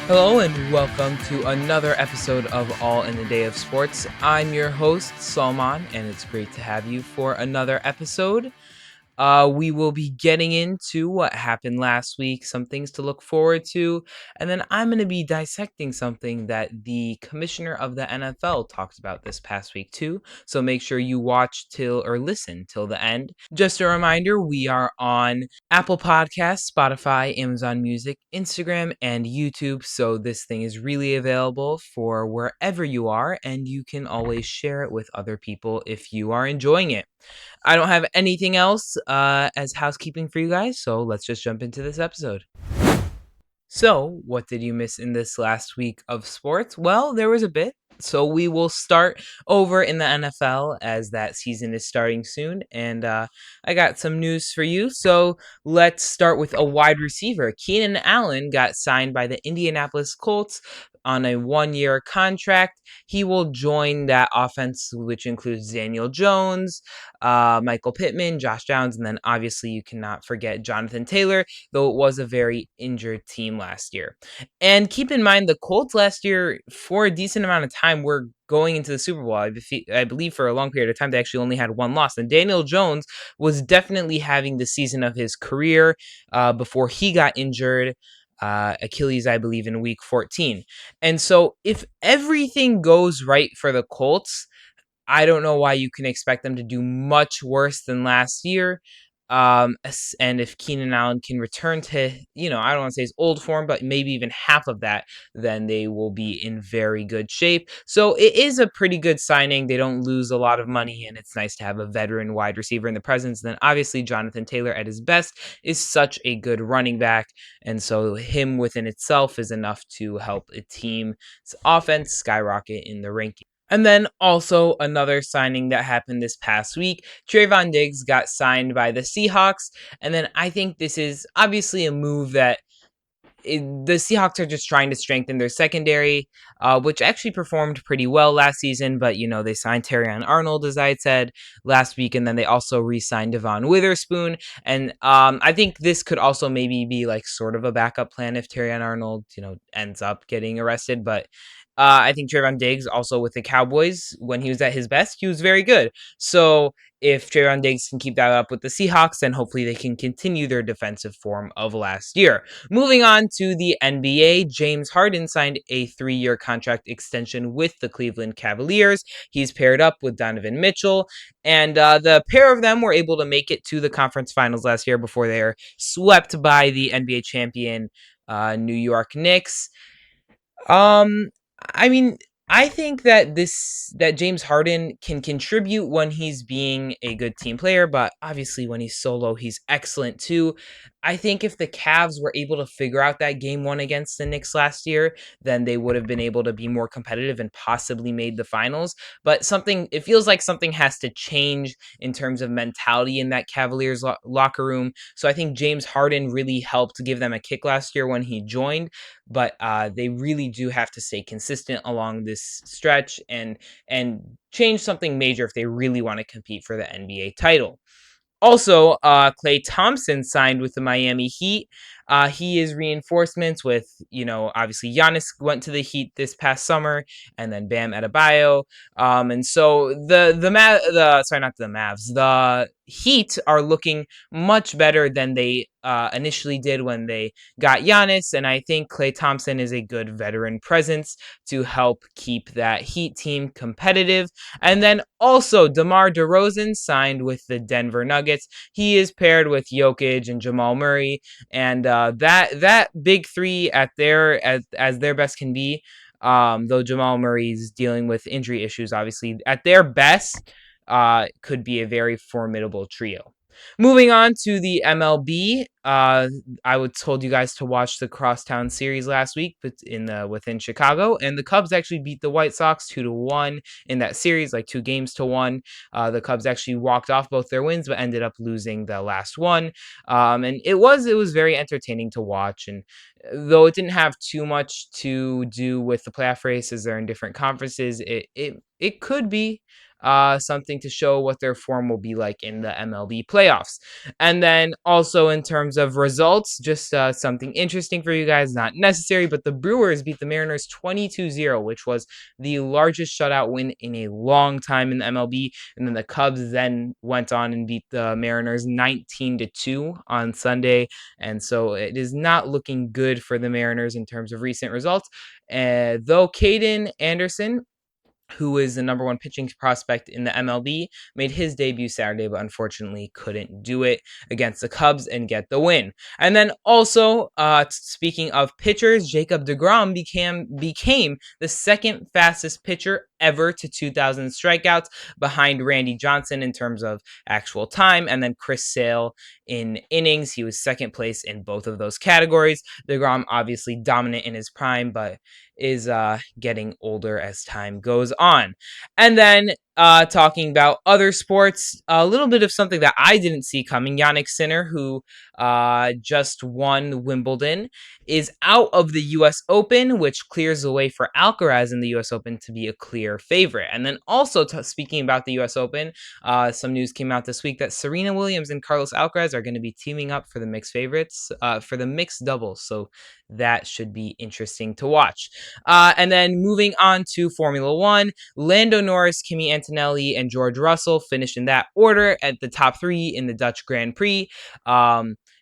Hello and welcome to another episode of All in the Day of Sports. I'm your host, Salman, and it's great to have you for another episode. We will be getting into what happened last week, some things to look forward to, and then I'm going to be dissecting something that the commissioner of the NFL talked about this past week too. So make sure you watch or listen till the end. Just a reminder, we are on Apple Podcasts, Spotify, Amazon Music, Instagram, and YouTube. So this thing is really available for wherever you are, and you can always share it with other people if you are enjoying it. I don't have anything else as housekeeping for you guys, so let's just jump into this episode. So, what did you miss in this last week of sports? Well, there was a bit. So, we will start over in the NFL as that season is starting soon. And I got some news for you. So, let's start with a wide receiver. Keenan Allen got signed by the Indianapolis Colts on a 1-year contract. He will join that offense, which includes Daniel Jones, Michael Pittman, Josh Downs, and then obviously you cannot forget Jonathan Taylor, though it was a very injured team last year. And keep in mind, the Colts last year, for a decent amount of time, were going into the Super Bowl. I believe for a long period of time, they actually only had one loss. And Daniel Jones was definitely having the season of his career before he got injured. Achilles, I believe, in week 14. And so, if everything goes right for the Colts, I don't know why you can expect them to do much worse than last year. And if Keenan Allen can return to, I don't want to say his old form, but maybe even half of that, then they will be in very good shape. So it is a pretty good signing. They don't lose a lot of money, and it's nice to have a veteran wide receiver in the presence. Then obviously Jonathan Taylor at his best is such a good running back, and so him within itself is enough to help a team's offense skyrocket in the rankings. And then also another signing that happened this past week, Trayvon Diggs got signed by the Seahawks. And then I think this is obviously a move that the Seahawks are just trying to strengthen their secondary, which actually performed pretty well last season. But, they signed Terrion Arnold, as I had said last week, and then they also re-signed Devon Witherspoon. And I think this could also maybe be like sort of a backup plan if Terrion Arnold, ends up getting arrested. But I think Trayvon Diggs, also with the Cowboys, when he was at his best, he was very good. So if Trayvon Diggs can keep that up with the Seahawks, then hopefully they can continue their defensive form of last year. Moving on to the NBA, James Harden signed a 3-year contract extension with the Cleveland Cavaliers. He's paired up with Donovan Mitchell, and the pair of them were able to make it to the conference finals last year before they were swept by the NBA champion New York Knicks. Um, I mean, I think that James Harden can contribute when he's being a good team player, but obviously when he's solo, he's excellent too. I think if the Cavs were able to figure out that game one against the Knicks last year, then they would have been able to be more competitive and possibly made the finals. But it feels like something has to change in terms of mentality in that Cavaliers locker room. So I think James Harden really helped give them a kick last year when he joined, but they really do have to stay consistent along this stretch and change something major if they really want to compete for the NBA title. Also, Klay Thompson signed with the Miami Heat. He is reinforcements with, obviously Giannis went to the Heat this past summer, and then Bam Adebayo. And so not the Mavs, the Heat are looking much better than they initially did when they got Giannis, and I think Klay Thompson is a good veteran presence to help keep that Heat team competitive. And then also DeMar DeRozan signed with the Denver Nuggets. He is paired with Jokic and Jamal Murray, and that big three as their best can be. Though Jamal Murray's dealing with injury issues, obviously at their best, could be a very formidable trio. Moving on to the MLB, told you guys to watch the Crosstown Series last week, but within Chicago, and the Cubs actually beat the White Sox 2-1 in that series, like 2-1. The Cubs actually walked off both their wins, but ended up losing the last one. And it was very entertaining to watch, and though it didn't have too much to do with the playoff races, they're in different conferences. It could be something to show what their form will be like in the MLB playoffs. And then also in terms of results, just something interesting for you guys, not necessary, but the Brewers beat the Mariners 22-0, which was the largest shutout win in a long time in the MLB. And then the Cubs then went on and beat the Mariners 19-2 on Sunday. And so it is not looking good for the Mariners in terms of recent results. Though Caden Anderson, who is the number one pitching prospect in the MLB, made his debut Saturday, but unfortunately couldn't do it against the Cubs and get the win. And then also, speaking of pitchers, Jacob deGrom became the second fastest pitcher ever to 2,000 strikeouts, behind Randy Johnson in terms of actual time, and then Chris Sale in innings. He was second place in both of those categories. deGrom obviously dominant in his prime, but is getting older as time goes on. And then talking about other sports, a little bit of something that I didn't see coming. Yannick Sinner, who just won Wimbledon, is out of the U.S. Open, which clears the way for Alcaraz in the U.S. Open to be a clear favorite. And then also speaking about the U.S. Open, some news came out this week that Serena Williams and Carlos Alcaraz are going to be teaming up for the mixed favorites, for the mixed doubles. So that should be interesting to watch. And then moving on to Formula One, Lando Norris, Kimi Antonelli, and George Russell finished in that order at the top three in the Dutch Grand Prix.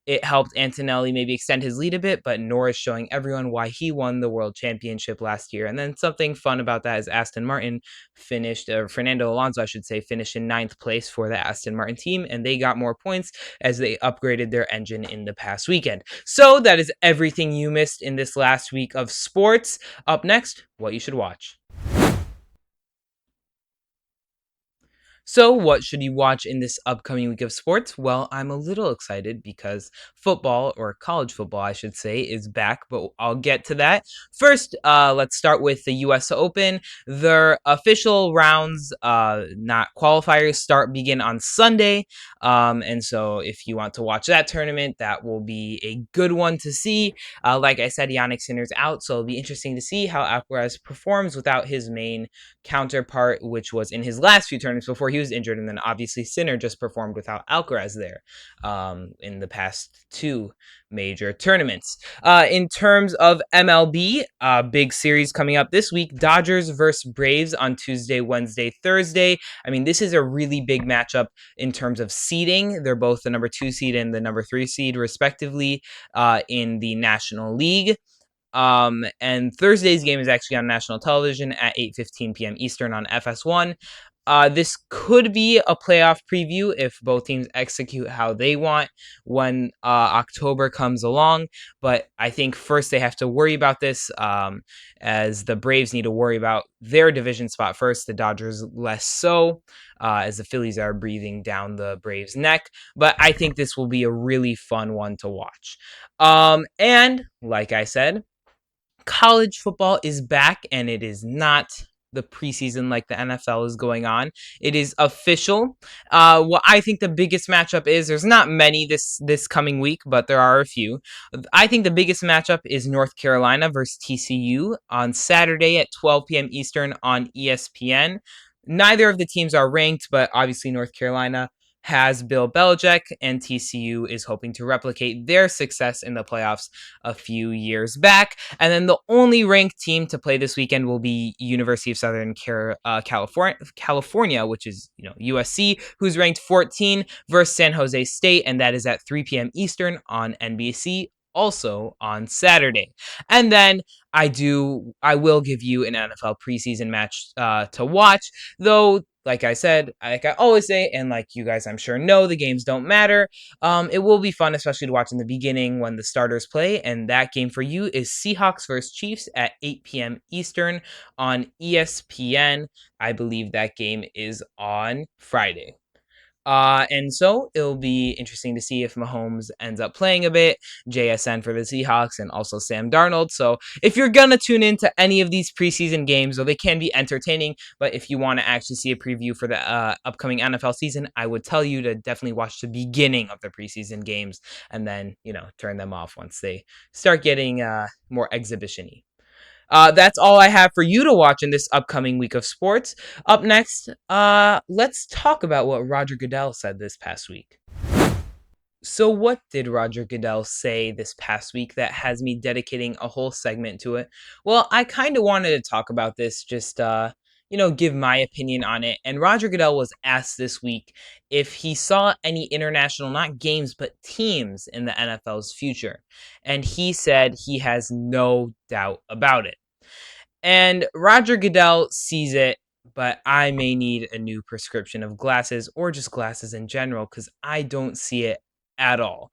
It helped Antonelli maybe extend his lead a bit, but Norris showing everyone why he won the world championship last year. And then something fun about that is Aston Martin finished, Fernando Alonso, I should say, finished in 9th place for the Aston Martin team, and they got more points as they upgraded their engine in the past weekend. So that is everything you missed in this last week of sports. Up next, what you should watch. So, what should you watch in this upcoming week of sports? Well, I'm a little excited because football, or college football, I should say, is back, but I'll get to that. First, let's start with the U.S. Open. Their official rounds, not qualifiers, begin on Sunday. And so, if you want to watch that tournament, that will be a good one to see. Like I said, Yannick Sinner's out, so it'll be interesting to see how Alcaraz performs without his main counterpart, which was in his last few tournaments before he was injured, and then obviously Sinner just performed without Alcaraz there in the past two major tournaments. In terms of MLB, big series coming up this week, Dodgers versus Braves on Tuesday, Wednesday, Thursday. I mean, this is a really big matchup in terms of seeding. They're both the number 2 seed and the number 3 seed, respectively, in the National League. And Thursday's game is actually on national television at 8:15 p.m. Eastern on FS1. This could be a playoff preview if both teams execute how they want when October comes along. But I think first they have to worry about this, as the Braves need to worry about their division spot first. The Dodgers less so, as the Phillies are breathing down the Braves' neck. But I think this will be a really fun one to watch. And like I said, college football is back, and it is not the preseason like the NFL is going on. It is official. What I think the biggest matchup is, there's not many this coming week, but there are a few. I think the biggest matchup is North Carolina versus TCU on Saturday at 12 p.m. Eastern on ESPN. Neither of the teams are ranked, but obviously North Carolina has Bill Belichick, and TCU is hoping to replicate their success in the playoffs a few years back. And then the only ranked team to play this weekend will be University of Southern California, which is USC, who's ranked 14, versus San Jose State, and that is at 3 p.m. Eastern on NBC. Also on Saturday. And then I will give you an NFL preseason match to watch, though. Like I said, like I always say, and like you guys I'm sure know, the games don't matter. It will be fun, especially to watch in the beginning when the starters play, and that game for you is Seahawks versus Chiefs at 8 p.m. Eastern on ESPN. I believe that game is on Friday. And so it'll be interesting to see if Mahomes ends up playing a bit, JSN for the Seahawks, and also Sam Darnold. So if you're going to tune into any of these preseason games, though they can be entertaining, but if you want to actually see a preview for the upcoming NFL season, I would tell you to definitely watch the beginning of the preseason games and then, turn them off once they start getting more exhibition-y. That's all I have for you to watch in this upcoming week of sports. Up next, let's talk about what Roger Goodell said this past week. So, what did Roger Goodell say this past week that has me dedicating a whole segment to it? Well, I kind of wanted to talk about this, just, give my opinion on it. And Roger Goodell was asked this week if he saw any international, not games, but teams in the NFL's future. And he said he has no doubt about it. And Roger Goodell sees it, but I may need a new prescription of glasses or just glasses in general because I don't see it at all.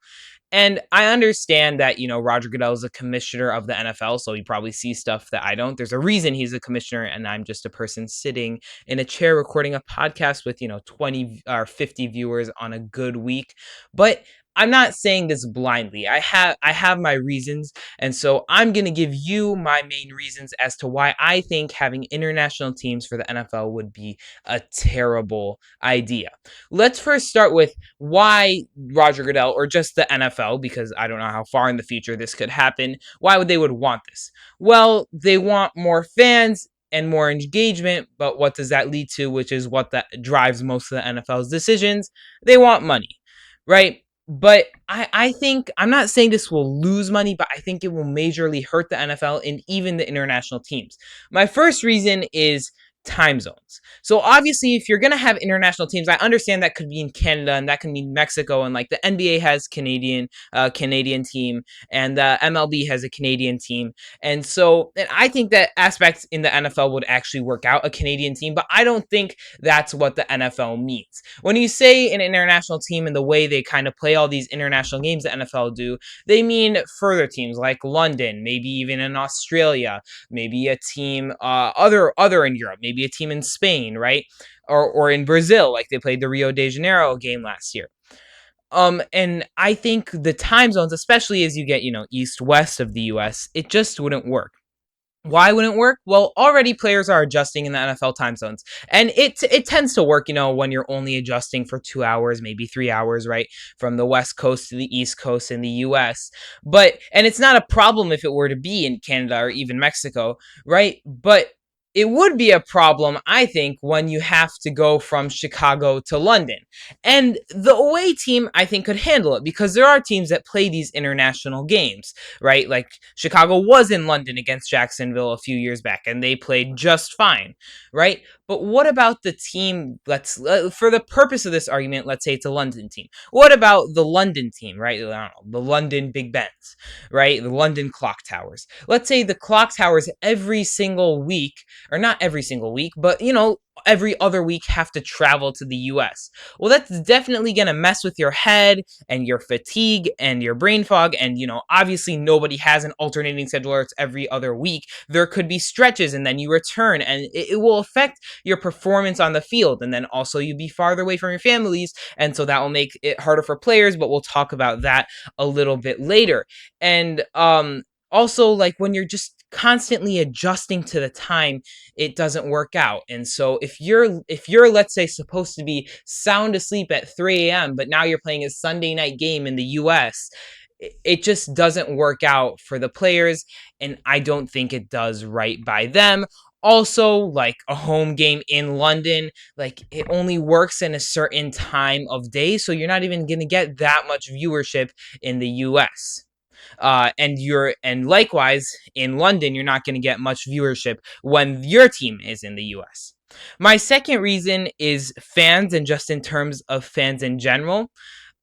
And I understand that, Roger Goodell is a commissioner of the NFL, so he probably sees stuff that I don't. There's a reason he's a commissioner, and I'm just a person sitting in a chair recording a podcast with, 20 or 50 viewers on a good week. But I'm not saying this blindly. I have my reasons, and so I'm going to give you my main reasons as to why I think having international teams for the NFL would be a terrible idea. Let's first start with why Roger Goodell or just the NFL, because I don't know how far in the future this could happen, why would they would want this? Well, they want more fans and more engagement, but what does that lead to, which is what that drives most of the NFL's decisions? They want money, right? But I think, I'm not saying this will lose money, but I think it will majorly hurt the NFL and even the international teams. My first reason is time zones. So obviously, if you're going to have international teams, I understand that could be in Canada and that can mean Mexico, and like the NBA has Canadian team, and the MLB has a Canadian team. And so, and I think that aspects in the NFL would actually work out, a Canadian team, but I don't think that's what the NFL means. When you say an international team and the way they kind of play all these international games the NFL do, they mean further teams like London, maybe even in Australia, maybe a team other in Europe, maybe a team in Spain, right? Or in Brazil, like they played the Rio de Janeiro game last year. And I think the time zones, especially as you get, east west of the US, it just wouldn't work. Why wouldn't it work? Well, already players are adjusting in the NFL time zones, and it tends to work, when you're only adjusting for 2 hours, maybe 3 hours, right, from the West Coast to the East Coast in the U.S. And it's not a problem if it were to be in Canada or even Mexico, right? But it would be a problem, I think, when you have to go from Chicago to London. And the away team, I think, could handle it because there are teams that play these international games, right? Like Chicago was in London against Jacksonville a few years back, and they played just fine, right? But what about the team? For the purpose of this argument, let's say it's a London team. What about the London team, right? I don't know, the London Big Bens, right? The London Clock Towers. Let's say the Clock Towers every single week, or not every single week, but every other week have to travel to the US. Well, that's definitely going to mess with your head and your fatigue and your brain fog. And, obviously nobody has an alternating schedule where it's every other week. There could be stretches and then you return, and it will affect your performance on the field. And then also you'd be farther away from your families. And so that will make it harder for players, but we'll talk about that a little bit later. And, also, like when you're just constantly adjusting to the time, it doesn't work out. And so if you're let's say supposed to be sound asleep at 3 a.m., but now you're playing a Sunday night game in the US, it just doesn't work out for the players, and I don't think it does right by them. Also, like a home game in London, like it only works in a certain time of day, so you're not even going to get that much viewership in the US. And likewise in London, you're not going to get much viewership when your team is in the US. My second reason is fans, and just in terms of fans in general.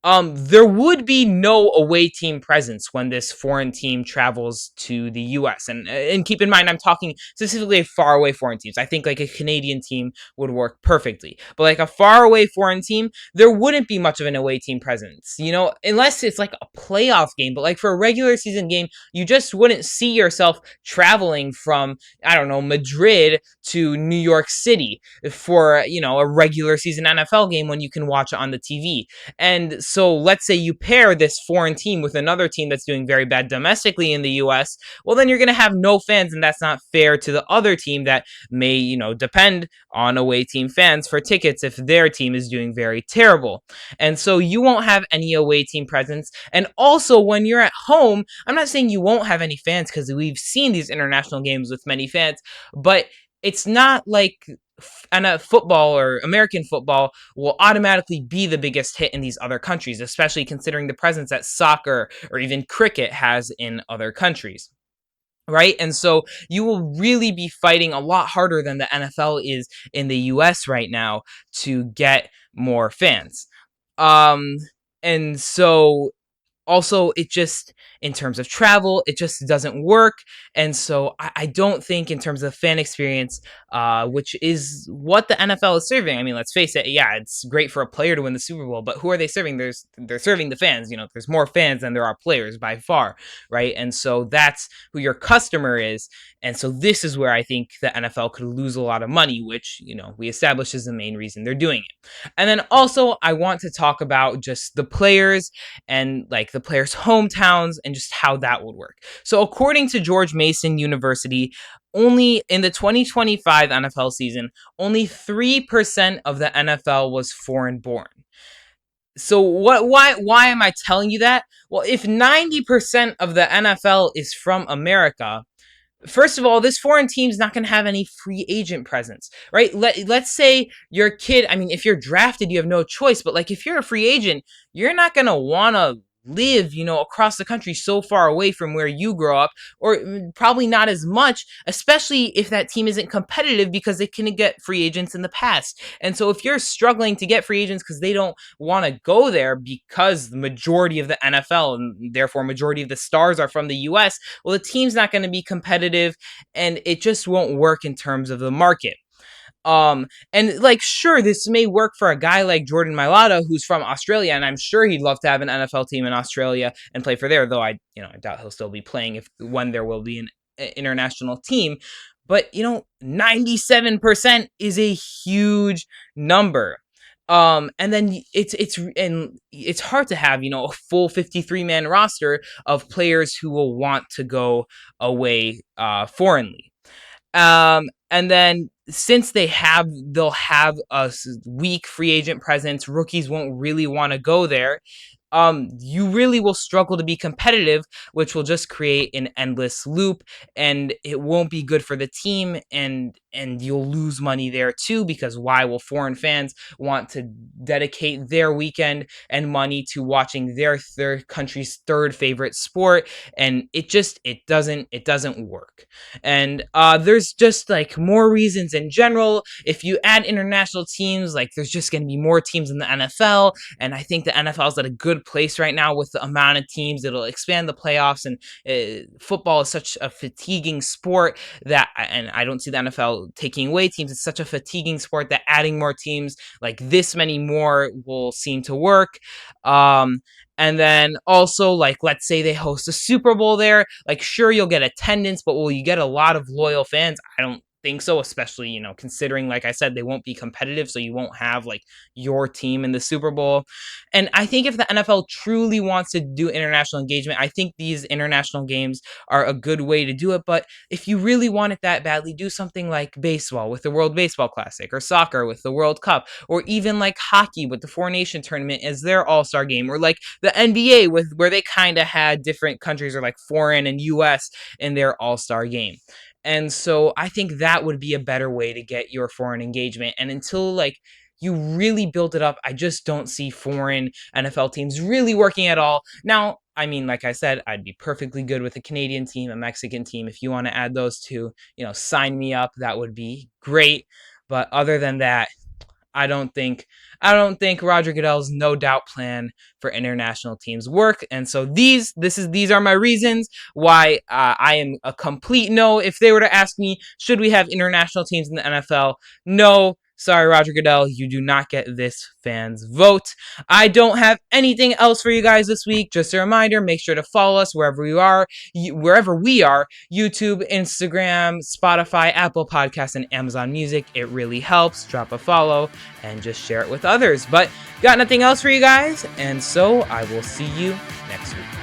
There would be no away team presence when this foreign team travels to the U.S. And keep in mind, I'm talking specifically of far away foreign teams. I think like a Canadian team would work perfectly, but like a far away foreign team, there wouldn't be much of an away team presence, unless it's like a playoff game. But like for a regular season game, you just wouldn't see yourself traveling from, I don't know, Madrid to New York City for, a regular season NFL game when you can watch it on the TV. And So let's say you pair this foreign team with another team that's doing very bad domestically in the US, well, then you're going to have no fans, and that's not fair to the other team that may, depend on away team fans for tickets if their team is doing very terrible. And so you won't have any away team presence. And also, when you're at home, I'm not saying you won't have any fans because we've seen these international games with many fans, but it's not like football or American football will automatically be the biggest hit in these other countries, especially considering the presence that soccer or even cricket has in other countries. Right. And so you will really be fighting a lot harder than the NFL is in the US right now to get more fans. Um, and so also, it just, in terms of travel, it just doesn't work. And so I don't think in terms of fan experience, which is what the NFL is serving. I mean, let's face it, yeah, it's great for a player to win the Super Bowl, but who are they serving? They're serving the fans. There's more fans than there are players by far, right? And so that's who your customer is. And so this is where I think the NFL could lose a lot of money, which, we established is the main reason they're doing it. And then also, I want to talk about just the players and like the players' hometowns and just how that would work. So according to George Mason University, only in the 2025 NFL season, only 3% of the NFL was foreign born. So why am I telling you that? Well, if 90% of the NFL is from America, first of all, this foreign team's not going to have any free agent presence, right? Let's say your kid, I mean, if you're drafted, you have no choice, but like if you're a free agent, you're not going to want to live, across the country so far away from where you grow up, or probably not as much, especially if that team isn't competitive because they couldn't get free agents in the past. And so if you're struggling to get free agents because they don't want to go there because the majority of the NFL and therefore majority of the stars are from the US, well, the team's not going to be competitive and it just won't work in terms of the market. And like, sure, this may work for a guy like Jordan Mailata, who's from Australia, and I'm sure he'd love to have an NFL team in Australia and play for there, though I doubt he'll still be playing when there will be an international team. But, 97% is a huge number. And then it's hard to have, a full 53-man roster of players who will want to go away, foreignly. And then since they'll have a weak free agent presence, rookies won't really want to go there. You really will struggle to be competitive, which will just create an endless loop, and it won't be good for the team, and you'll lose money there too, because why will foreign fans want to dedicate their weekend and money to watching their country's third favorite sport? And it doesn't work. And there's just like more reasons in general. If you add international teams, like there's just going to be more teams in the NFL, and I think the NFL is at a good place right now with the amount of teams. It'll expand the playoffs, and football is such a fatiguing sport and I don't see the NFL taking away teams. It's such a fatiguing sport that adding more teams, like this many more, will seem to work. And then also, like, let's say they host a Super Bowl there. Like, sure, you'll get attendance, but will you get a lot of loyal fans? I don't think so, especially, considering, like I said, they won't be competitive, so you won't have, like, your team in the Super Bowl. And I think if the NFL truly wants to do international engagement, I think these international games are a good way to do it. But if you really want it that badly, do something like baseball with the World Baseball Classic, or soccer with the World Cup, or even like hockey with the Four Nation Tournament as their All-Star game, or like the NBA where they kind of had different countries, or like foreign and US, in their All-Star game. And so I think that would be a better way to get your foreign engagement. And until like you really build it up, I just don't see foreign NFL teams really working at all. Now, I mean, like I said, I'd be perfectly good with a Canadian team, a Mexican team. If you want to add those two, sign me up. That would be great. But other than that, I don't think Roger Goodell's no doubt plan for international teams work. And so these are my reasons why I am a complete no. If they were to ask me, should we have international teams in the NFL? No. Sorry, Roger Goodell, you do not get this fan's vote. I don't have anything else for you guys this week. Just a reminder, make sure to follow us wherever we are, YouTube, Instagram, Spotify, Apple Podcasts, and Amazon Music. It really helps. Drop a follow and just share it with others. But got nothing else for you guys, and so I will see you next week.